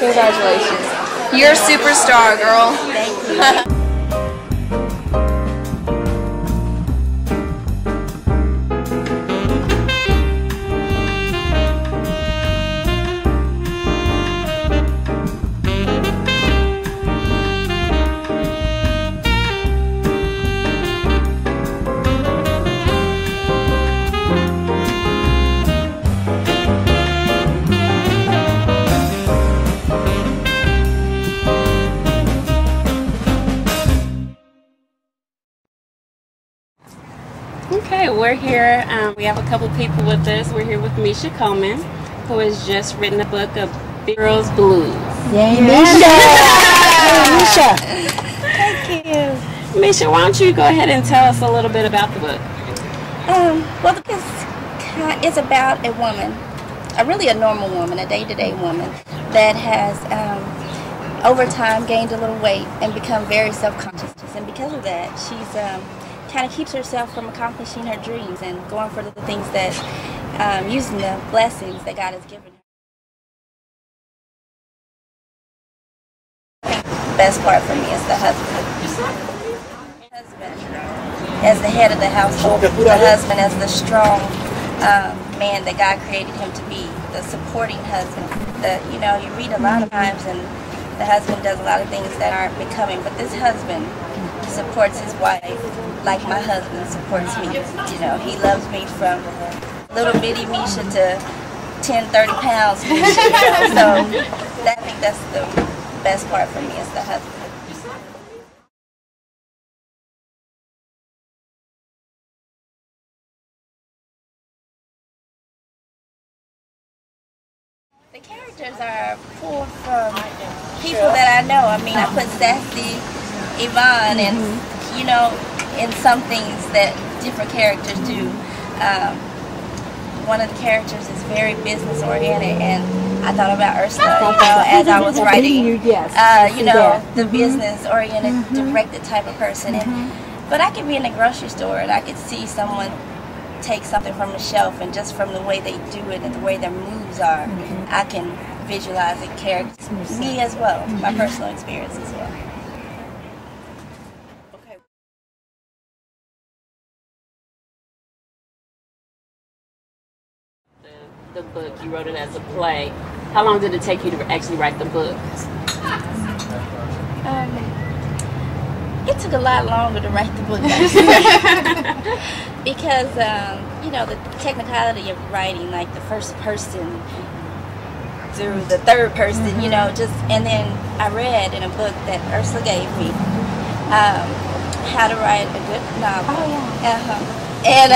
Congratulations. You're a superstar, girl. Thank you. Okay, we're here. We have a couple people with us. We're here with Mesha Coleman, who has just written a book of Big Girls Blues. Yay, Mesha! Mesha! Thank you. Mesha, why don't you go ahead and tell us a little bit about the book? Well, the book is about a woman, really a normal woman, a day-to-day woman that has, over time, gained a little weight and become very self-conscious. And because of that, she's kind of keeps herself from accomplishing her dreams and going for the things that, using the blessings that God has given her. I think the best part for me is the husband. As the head of the household, the husband as the strong man that God created him to be, the supporting husband. You read a lot of times and the husband does a lot of things that aren't becoming, but this husband supports his wife like my husband supports me. He loves me from little bitty Mesha to 10, 30 pounds Mesha. So I think that's the best part for me is the husband. The characters are pulled from people that I know. I mean, I put Sassy, Yvonne, and in some things that different characters do. One of the characters is very business oriented, and I thought about Ursula, as I was writing. The business oriented, directed type of person. But I could be in a grocery store and I could see someone take something from a shelf, and just from the way they do it and the way their moves are, I can visualize the character, me as well, my personal experience as well. Okay. The book, you wrote it as a play. How long did it take you to actually write the book? It took a lot longer to write the book because the technicality of writing, like the first person through the third person, and then I read in a book that Ursula gave me how to write a good novel. And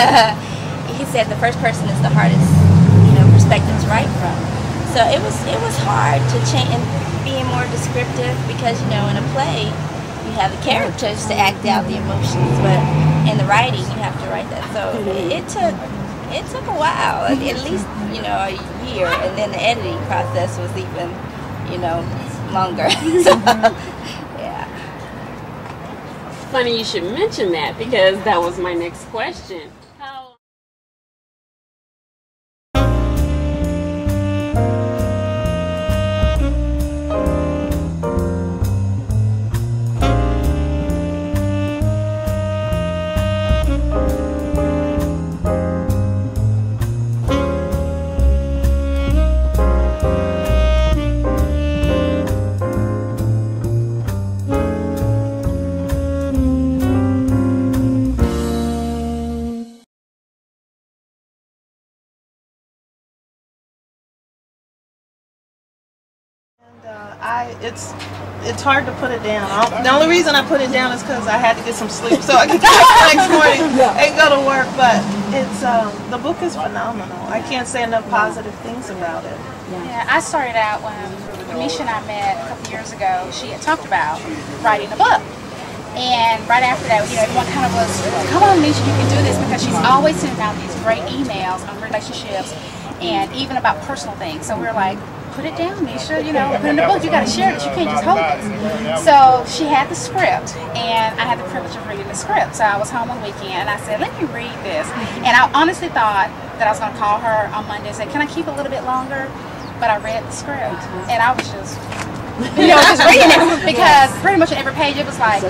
he said the first person is the hardest perspective to write from. So it was hard to change and being more descriptive, because in a play you have the characters to act out the emotions, but in the writing you have to write that. So it took a while, at least a year, and then the editing process was even longer. So, yeah. It's funny you should mention that, because that was my next question. It's hard to put it down. The only reason I put it down is because I had to get some sleep so I could get up the next morning and go to work. But it's the book is phenomenal. I can't say enough positive things about it. Yeah, I started out when Mesha and I met a couple years ago. She had talked about writing a book. And right after that, everyone kind of was, come on, Mesha, you can do this, because she's always sending out these great emails on relationships and even about personal things. So we were like, put it down, Mesha, put it in the book, you got to share this, you can't just hold this. So she had the script, and I had the privilege of reading the script. So I was home on the weekend, and I said, let me read this. And I honestly thought that I was going to call her on Monday and say, can I keep a little bit longer? but I read the script, and I was just, just reading it, because pretty much on every page it was like,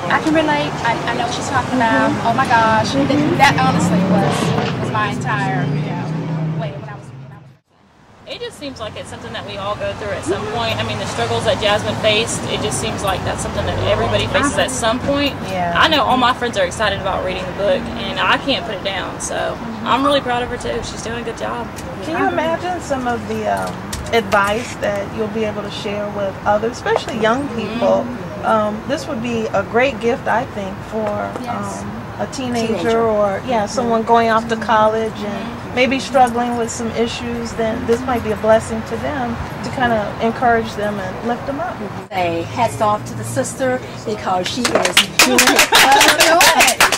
I can relate, I know what she's talking about, oh my gosh, that honestly was my entire, way when I was. It just seems like it's something that we all go through at some point. I mean, the struggles that Jasmine faced, it just seems like that's something that everybody faces at some point. Yeah. I know all my friends are excited about reading the book, and I can't put it down. So I'm really proud of her too. She's doing a good job. Can you imagine some of the advice that you'll be able to share with others, especially young people? This would be a great gift, I think, for a teenager or someone going off to college and maybe struggling with some issues. Then this might be a blessing to them to kind of encourage them and lift them up. Say hats off to the sister, because she is doing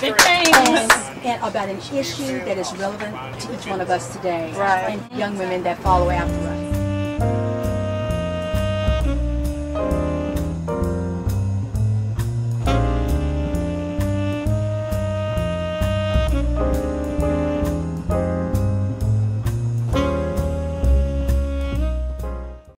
Big things. and about an issue that is relevant to each one of us today, Right. and young women that follow after us.